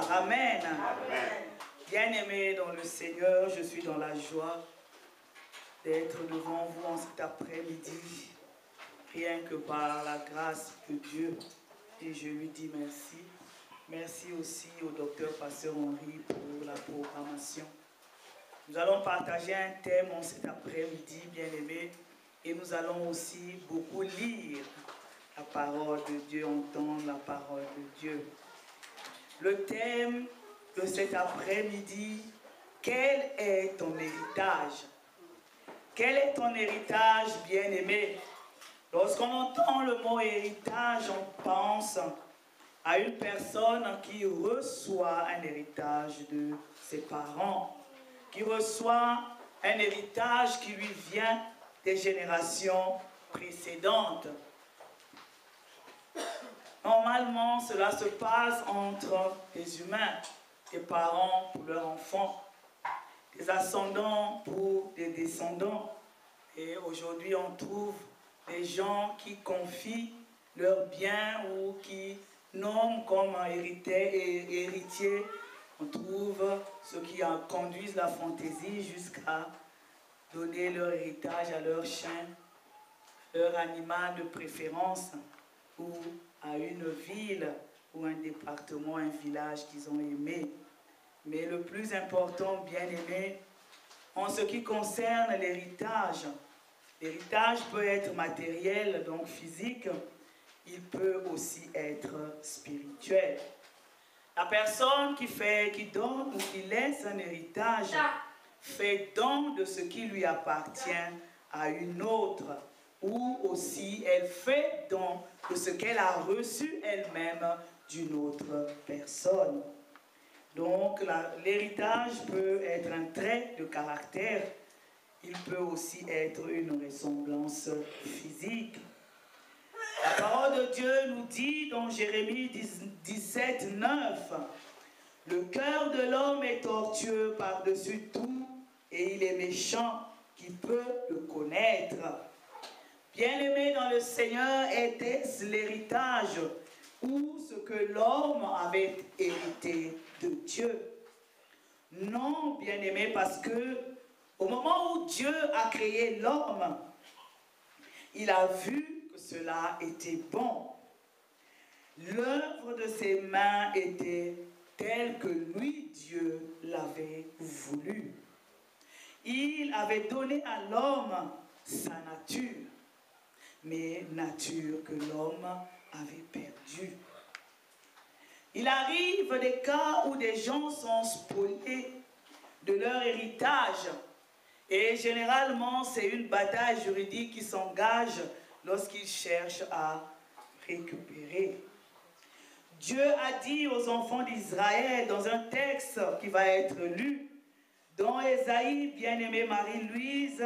Amen. Bien-aimés dans le Seigneur, je suis dans la joie d'être devant vous en cet après-midi, rien que par la grâce de Dieu. Et je lui dis merci. Merci aussi au docteur Pasteur Henri pour la programmation. Nous allons partager un thème en cet après-midi, bien-aimés, et nous allons aussi beaucoup lire la parole de Dieu, entendre la parole de Dieu. Le thème de cet après-midi, quel est ton héritage? Quel est ton héritage, bien-aimé? Lorsqu'on entend le mot héritage, on pense à une personne qui reçoit un héritage de ses parents, qui reçoit un héritage qui lui vient des générations précédentes. Normalement, cela se passe entre des humains, des parents pour leurs enfants, des ascendants pour des descendants. Et aujourd'hui, on trouve des gens qui confient leurs biens ou qui nomment comme héritier. On trouve ceux qui conduisent la fantaisie jusqu'à donner leur héritage à leur chien, leur animal de préférence, ou à une ville ou un département, un village qu'ils ont aimé. Mais le plus important, bien aimé, en ce qui concerne l'héritage peut être matériel, donc physique, il peut aussi être spirituel. La personne qui donne ou qui laisse un héritage fait don de ce qui lui appartient à une autre, ou aussi elle fait don de ce qu'elle a reçu elle-même d'une autre personne. Donc l'héritage peut être un trait de caractère, il peut aussi être une ressemblance physique. La parole de Dieu nous dit dans Jérémie 17, 9, « Le cœur de l'homme est tortueux par-dessus tout, et il est méchant, qui peut le connaître ?» Bien-aimé dans le Seigneur, était-ce l'héritage ou ce que l'homme avait hérité de Dieu? Non, bien-aimé, parce que au moment où Dieu a créé l'homme, il a vu que cela était bon. L'œuvre de ses mains était telle que lui, Dieu, l'avait voulu. Il avait donné à l'homme sa nature, mais nature que l'homme avait perdue. Il arrive des cas où des gens sont spoliés de leur héritage, et généralement c'est une bataille juridique qui s'engage lorsqu'ils cherchent à récupérer. Dieu a dit aux enfants d'Israël dans un texte qui va être lu dans Ésaïe, bien-aimée Marie-Louise,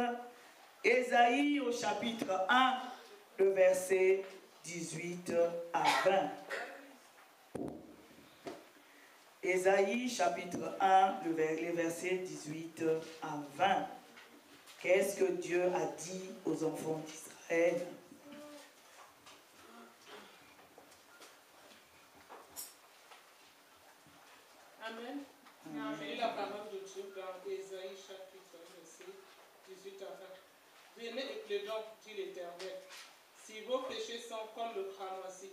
Ésaïe au chapitre 1, le verset 18 à 20. Ésaïe chapitre 1, les versets 18 à 20. Qu'est-ce que Dieu a dit aux enfants d'Israël? Amen. Amen. La parole de Dieu dans Ésaïe chapitre 1, verset 18 à 20. Venez et plaidons, dit l'Éternel. Si vos péchés sont comme le cramoisi,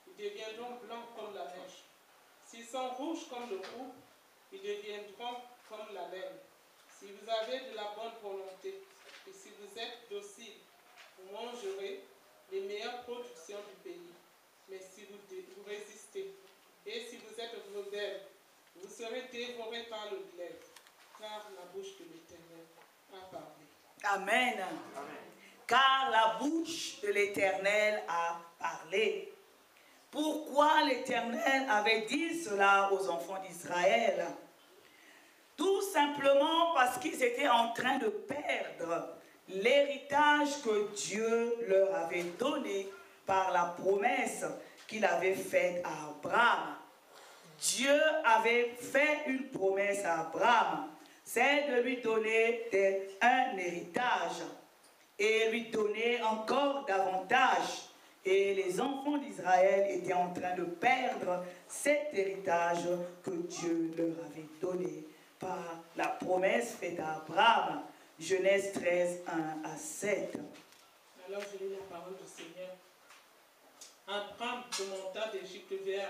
ils deviendront blancs comme la neige. S'ils sont rouges comme le roux, ils deviendront comme la laine. Si vous avez de la bonne volonté et si vous êtes docile, vous mangerez les meilleures productions du pays. Mais si vous résistez et si vous êtes rebelles, vous serez dévorés par le glaive, car la bouche de l'Éternel a parlé. Amen. Amen. Car la bouche de l'Éternel a parlé. Pourquoi l'Éternel avait dit cela aux enfants d'Israël? Tout simplement parce qu'ils étaient en train de perdre l'héritage que Dieu leur avait donné par la promesse qu'il avait faite à Abraham. Dieu avait fait une promesse à Abraham, c'est de lui donner un héritage et lui donner encore davantage. Et les enfants d'Israël étaient en train de perdre cet héritage que Dieu leur avait donné par la promesse faite à Abraham. Genèse 13, 1 à 7. Alors je lis la parole du Seigneur. Abraham remonta d'Égypte vers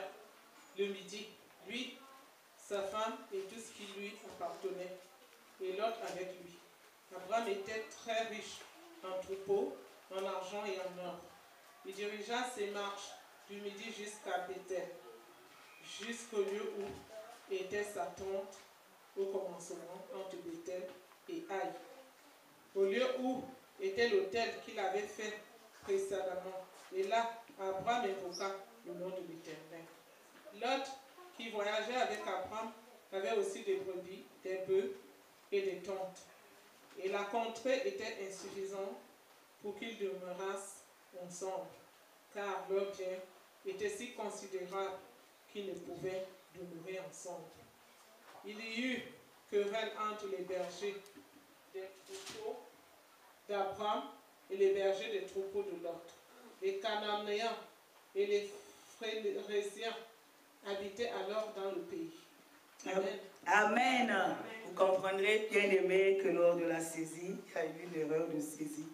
le midi, lui, sa femme et tout ce qui lui appartenait, et Lot avec lui. Abraham était très riche en troupeaux, en argent et en or. Il dirigea ses marches du midi jusqu'à Bethel, jusqu'au lieu où était sa tente au commencement entre Bethel et Haï, au lieu où était l'autel qu'il avait fait précédemment. Et là, Abraham invoqua le nom de l'Éternel. Lot, qui voyageait avec Abraham, avait aussi des brebis, des bœufs et des tentes. Et la contrée était insuffisante pour qu'ils demeurassent ensemble, car leur bien était si considérable qu'ils ne pouvaient demeurer ensemble. Il y eut querelle entre les bergers des troupeaux d'Abraham et les bergers des troupeaux de Lot. Les Cananéens et les Phrérésiens habitaient alors dans le pays. Amen. Amen. Vous comprendrez, bien aimé, que lors de la saisie, il y a eu une erreur de saisie.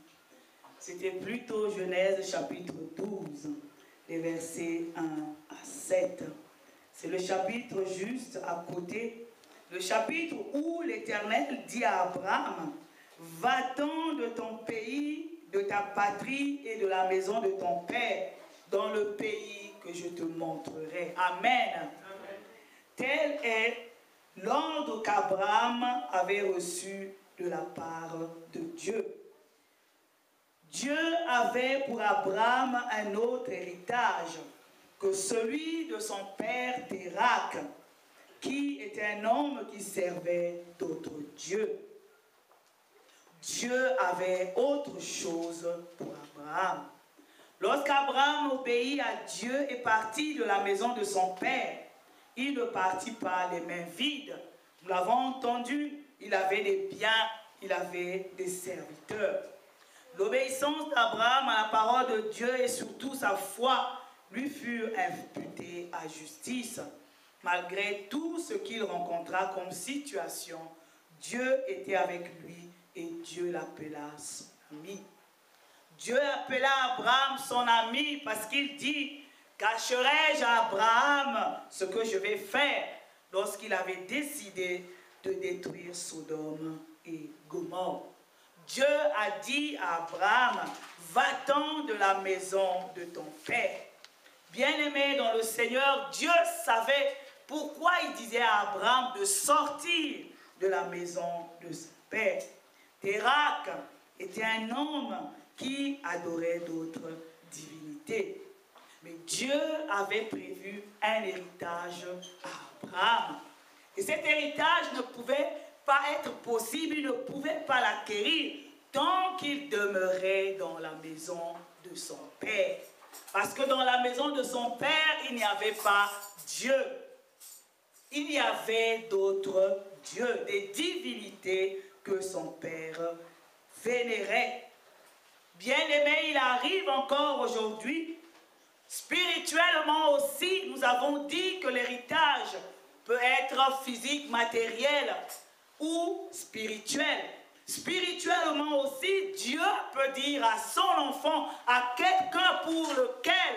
C'était plutôt Genèse chapitre 12, les versets 1 à 7. C'est le chapitre juste à côté, le chapitre où l'Éternel dit à Abraham, va-t'en de ton pays, de ta patrie et de la maison de ton père, dans le pays que je te montrerai. Amen. Amen. Tel est l'ordre qu'Abraham avait reçu de la part de Dieu. Dieu avait pour Abraham un autre héritage que celui de son père Térak, qui était un homme qui servait d'autres dieux. Dieu avait autre chose pour Abraham. Lorsqu'Abraham obéit à Dieu et partit de la maison de son père, il ne partit pas les mains vides. Nous l'avons entendu, il avait des biens, il avait des serviteurs. L'obéissance d'Abraham à la parole de Dieu et surtout sa foi lui furent imputées à justice. Malgré tout ce qu'il rencontra comme situation, Dieu était avec lui et Dieu l'appela son ami. Dieu appela Abraham son ami parce qu'il dit « Cacherai-je à Abraham ce que je vais faire » lorsqu'il avait décidé de détruire Sodome et Gomorrhe. Dieu a dit à Abraham « Va-t'en de la maison de ton père ». Bien-aimé dans le Seigneur, Dieu savait pourquoi il disait à Abraham de sortir de la maison de son père. Térak était un homme qui adorait d'autres divinités. Mais Dieu avait prévu un héritage à Abraham. Et cet héritage ne pouvait pas être possible, il ne pouvait pas l'acquérir tant qu'il demeurait dans la maison de son père. Parce que dans la maison de son père, il n'y avait pas Dieu. Il y avait d'autres dieux, des divinités que son père vénérait. Bien-aimé, il arrive encore aujourd'hui. Spirituellement aussi, nous avons dit que l'héritage peut être physique, matériel ou spirituel. Spirituellement aussi, Dieu peut dire à son enfant, à quelqu'un pour lequel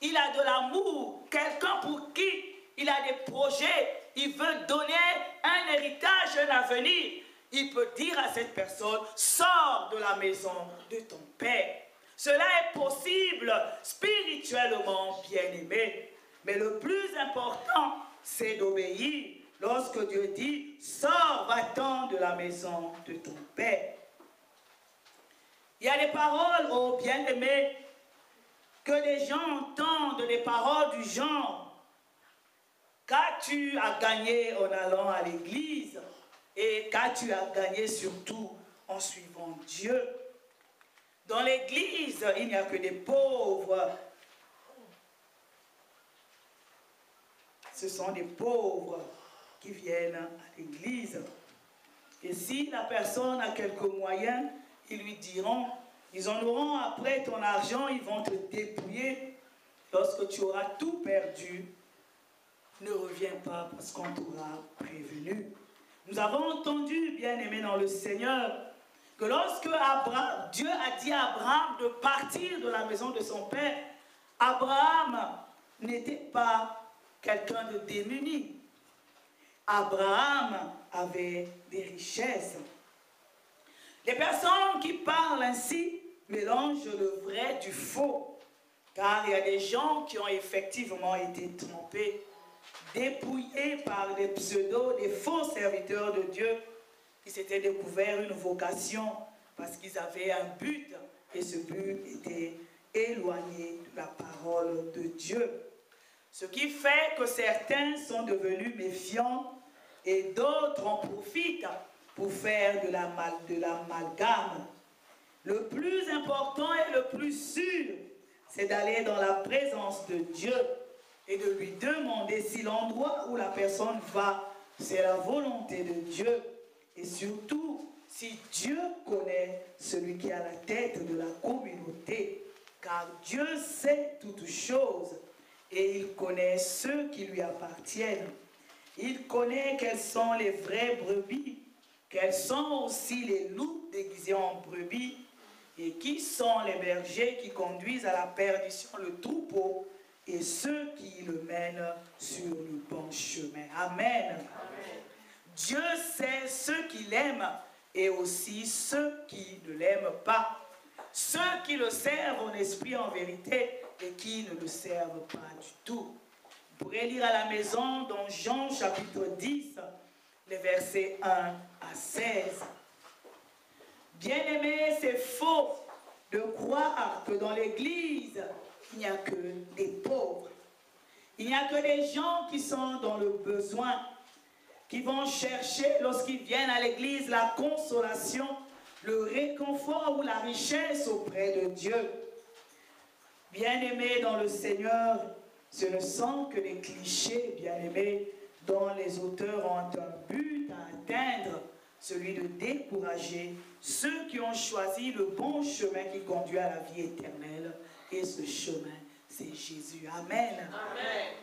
il a de l'amour, quelqu'un pour qui il a des projets, il veut donner un héritage, un avenir. Il peut dire à cette personne, sors de la maison de ton père. Cela est possible spirituellement, bien-aimé. Mais le plus important, c'est d'obéir. Lorsque Dieu dit, sors, va-t'en de la maison de ton père. Il y a des paroles, oh bien-aimé, que les gens entendent, des paroles du genre, qu'as-tu à gagner en allant à l'église et qu'as-tu à gagner surtout en suivant Dieu? Dans l'église, il n'y a que des pauvres. ce sont des pauvres qui viennent à l'église. Et si la personne a quelques moyens, ils lui diront, ils en auront après ton argent, ils vont te dépouiller. Lorsque tu auras tout perdu, ne reviens pas parce qu'on t'aura prévenu. Nous avons entendu, bien-aimés dans le Seigneur, que lorsque Dieu a dit à Abraham de partir de la maison de son père, Abraham n'était pas quelqu'un de démuni. Abraham avait des richesses. Les personnes qui parlent ainsi mélangent le vrai du faux, car il y a des gens qui ont effectivement été trompés, dépouillés par des pseudos, des faux serviteurs de Dieu, qui s'étaient découvert une vocation parce qu'ils avaient un but, et ce but était éloigné de la parole de Dieu. Ce qui fait que certains sont devenus méfiants et d'autres en profitent pour faire de l'amalgame. Le plus important et le plus sûr, c'est d'aller dans la présence de Dieu et de lui demander si l'endroit où la personne va, c'est la volonté de Dieu. Et surtout, si Dieu connaît celui qui est à la tête de la communauté, car Dieu sait toutes choses et il connaît ceux qui lui appartiennent. Il connaît quelles sont les vraies brebis, quels sont aussi les loups déguisés en brebis, et qui sont les bergers qui conduisent à la perdition le troupeau, et ceux qui le mènent sur le bon chemin. Amen. Amen. Dieu sait ceux qui l'aiment et aussi ceux qui ne l'aiment pas. Ceux qui le servent en esprit, en vérité, et qui ne le servent pas du tout. Vous pourrez lire à la maison dans Jean chapitre 10, les versets 1 à 16. Bien-aimés, c'est faux de croire que dans l'Église, il n'y a que des pauvres. Il n'y a que des gens qui sont dans le besoin, qui vont chercher, lorsqu'ils viennent à l'Église, la consolation, le réconfort ou la richesse auprès de Dieu. Bien-aimés dans le Seigneur, ce ne sont que des clichés, bien-aimés, dont les auteurs ont un but à atteindre, celui de décourager ceux qui ont choisi le bon chemin qui conduit à la vie éternelle. Et ce chemin, c'est Jésus. Amen. Amen.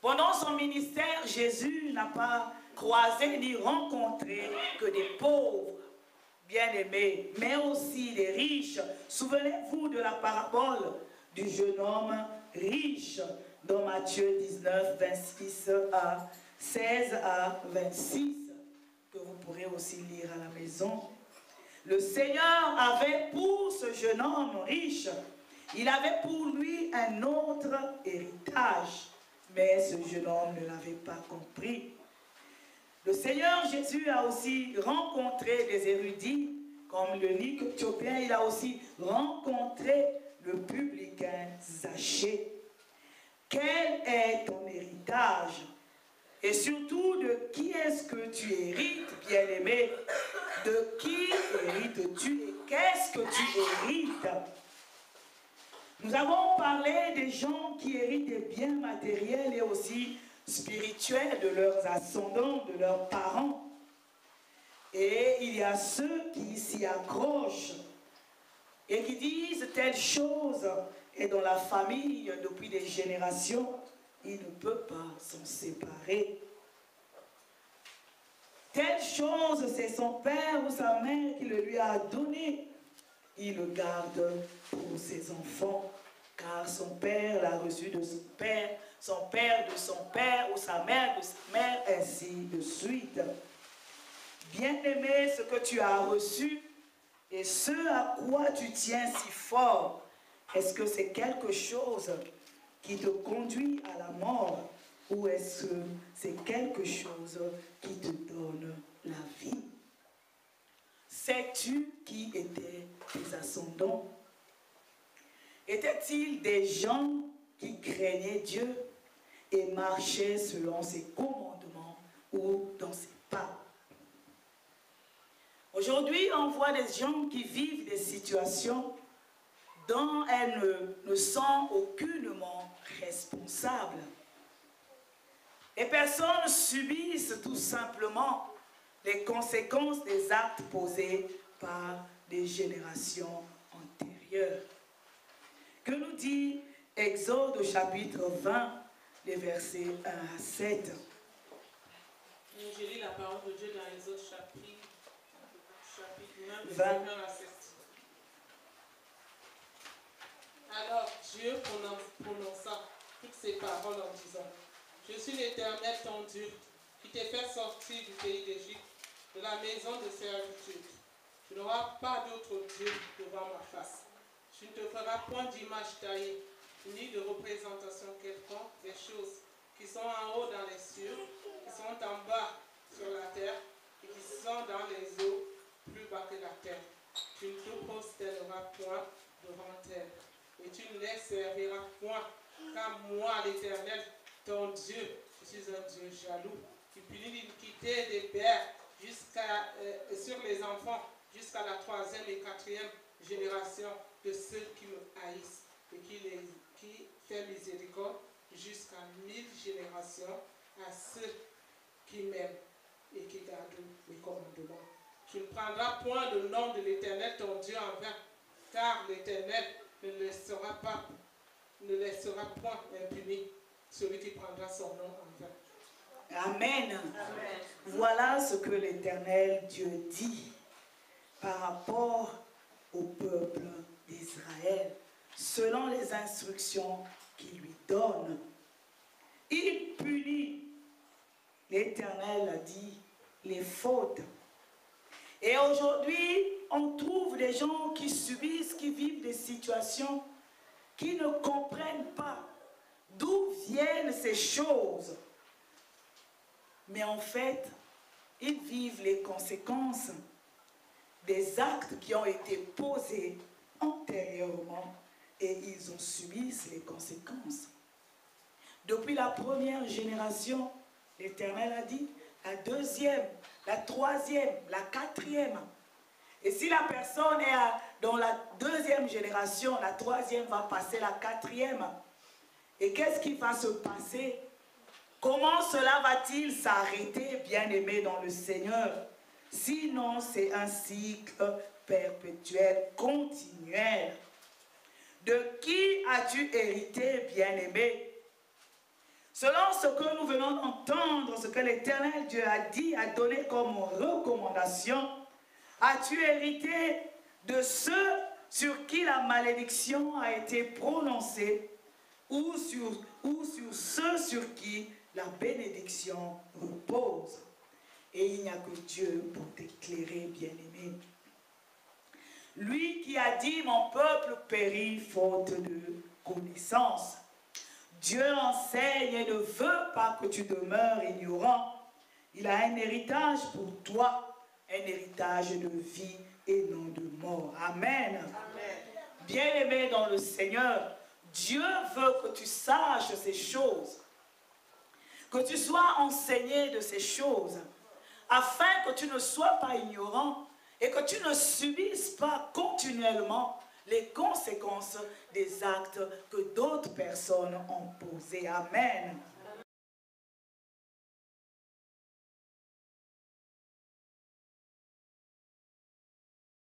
Pendant son ministère, Jésus n'a pas croisé ni rencontré que des pauvres, bien-aimés, mais aussi des riches. Souvenez-vous de la parabole du jeune homme riche dans Matthieu 19, 26 à 16 à 26, que vous pourrez aussi lire à la maison. Le Seigneur avait pour ce jeune homme riche, il avait pour lui un autre héritage, mais ce jeune homme ne l'avait pas compris. Le Seigneur Jésus a aussi rencontré des érudits, comme le Éthiopien, il a aussi rencontré le publicain Zachée. Quel est ton héritage? Et surtout, de qui est-ce que tu hérites, bien-aimé? De qui hérites-tu et qu'est-ce que tu hérites? Nous avons parlé des gens qui héritent des biens matériels et aussi spirituels de leurs ascendants, de leurs parents. Et il y a ceux qui s'y accrochent et qui disent telle chose est dans la famille depuis des générations, il ne peut pas s'en séparer. Telle chose, c'est son père ou sa mère qui le lui a donné. Il le garde pour ses enfants, car son père l'a reçu de son père de son père, ou sa mère de sa mère, ainsi de suite. Bien-aimé, ce que tu as reçu et ce à quoi tu tiens si fort, est-ce que c'est quelque chose qui te conduit à la mort ou est-ce que c'est quelque chose qui te donne la vie? Sais-tu qui étaient tes ascendants? Étaient-ils des gens qui craignaient Dieu et marchaient selon ses commandements ou dans ses pas? Aujourd'hui, on voit des gens qui vivent des situations dont elles ne sont aucunement responsables. Les personnes subissent tout simplement les conséquences des actes posés par des générations antérieures. Que nous dit Exode au chapitre 20, les versets 1 à 7. Je lis la parole de Dieu dans Exode chapitre 9, 20 1 à 7. Alors Dieu prononça toutes ces paroles en disant: Je suis l'Éternel ton Dieu, qui t'ai fait sortir du pays d'Égypte, de la maison de servitude. Tu n'auras pas d'autre Dieu devant ma face. Tu ne te feras point d'image taillée, ni de représentation quelconque des choses qui sont en haut dans les cieux, qui sont en bas sur la terre, et qui sont dans les eaux plus bas que la terre. Tu ne te prosterneras point devant elles, et tu ne les serviras point, car moi, l'Éternel, ton Dieu, je suis un Dieu jaloux, qui punit l'iniquité des pères sur les enfants, jusqu'à la 3e et 4e génération de ceux qui me haïssent, et qui fait miséricorde jusqu'à 1000 générations à ceux qui m'aiment et qui gardent mes commandements. Tu ne prendras point le nom de l'Éternel ton Dieu en vain, car l'Éternel ne laissera point impuni celui qui prendra son nom en vain. Amen. Amen. Voilà ce que l'Éternel Dieu dit par rapport au peuple d'Israël, selon les instructions qu'il lui donne. Il punit, l'Éternel a dit, les fautes. Et aujourd'hui, on trouve des gens qui subissent, qui vivent des situations qui ne comprennent pas d'où viennent ces choses. Mais en fait, ils vivent les conséquences des actes qui ont été posés antérieurement et ils en subissent les conséquences. Depuis la première génération, l'Éternel a dit, la deuxième, la troisième, la quatrième. Et si la personne est dans la deuxième génération, la troisième va passer la quatrième. Et qu'est-ce qui va se passer? Comment cela va-t-il s'arrêter, bien-aimé dans le Seigneur? Sinon, c'est un cycle perpétuel, continuel. De qui as-tu hérité, bien-aimé? Selon ce que nous venons d'entendre, ce que l'Éternel Dieu a dit, a donné comme recommandation, as-tu hérité de ceux sur qui la malédiction a été prononcée ou sur ceux sur qui la bénédiction repose? Et il n'y a que Dieu pour t'éclairer, bien-aimé. Lui qui a dit, mon peuple périt faute de connaissance. Dieu enseigne et ne veut pas que tu demeures ignorant. Il a un héritage pour toi, un héritage de vie et non de mort. Amen. Amen. Bien-aimé dans le Seigneur, Dieu veut que tu saches ces choses, que tu sois enseigné de ces choses, afin que tu ne sois pas ignorant et que tu ne subisses pas continuellement les conséquences des actes que d'autres personnes ont posés. Amen.